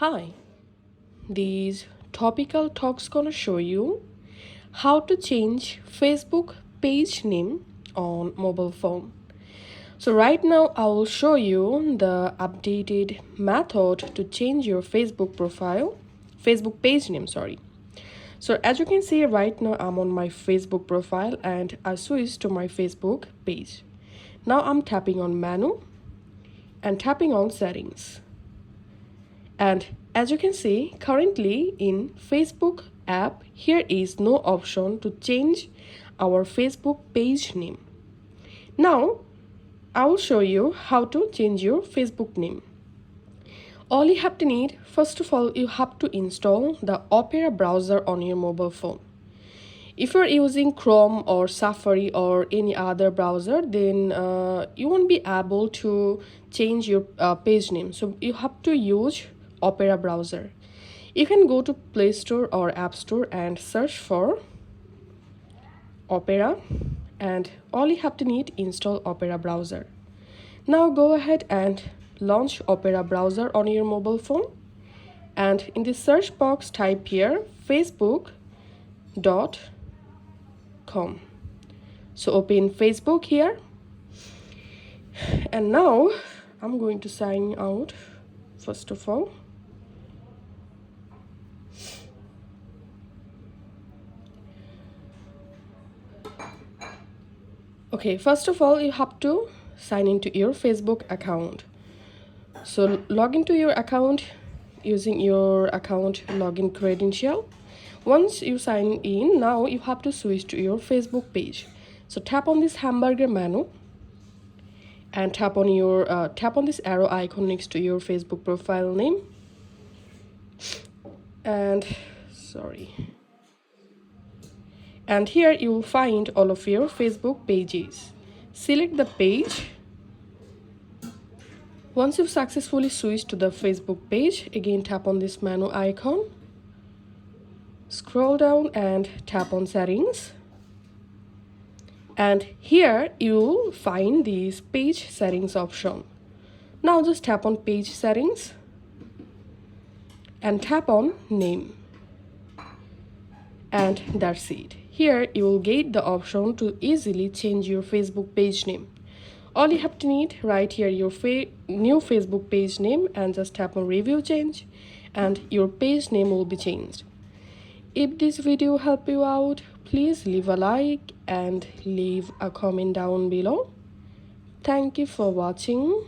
Hi, these topical talks gonna show you how to change Facebook page name on mobile phone. So right now I will show you the updated method to change your Facebook page name, sorry. So as you can see right now I'm on my Facebook profile and I switched to my Facebook page. Now I'm tapping on menu and tapping on settings. And as you can see, currently in Facebook app, here is no option to change our Facebook page name. Now, I will show you how to change your Facebook name. All you have to need, first of all, you have to install the Opera browser on your mobile phone. If you're using Chrome or Safari or any other browser, then you won't be able to change your page name. So you have to use Opera browser. You can go to Play Store or App Store and search for Opera, and all you have to need install Opera browser. Now go ahead and launch Opera browser on your mobile phone, and in the search box type here facebook.com. So open Facebook here, and now I'm going to sign out first of all. Okay, first of all, you have to sign into your Facebook account. So log into your account using your account login credential. Once you sign in, now you have to switch to your Facebook page. So tap on this hamburger menu and tap on this arrow icon next to your Facebook profile name. And here you will find all of your Facebook pages. Select the page. Once you've successfully switched to the Facebook page, again tap on this menu icon. Scroll down and tap on settings. And here you'll find this page settings option. Now just tap on page settings and tap on name. And that's it. Here you will get the option to easily change your Facebook page name. All you have to need, right here your new Facebook page name and just tap on review change and your page name will be changed. If this video helped you out, please leave a like and leave a comment down below. Thank you for watching.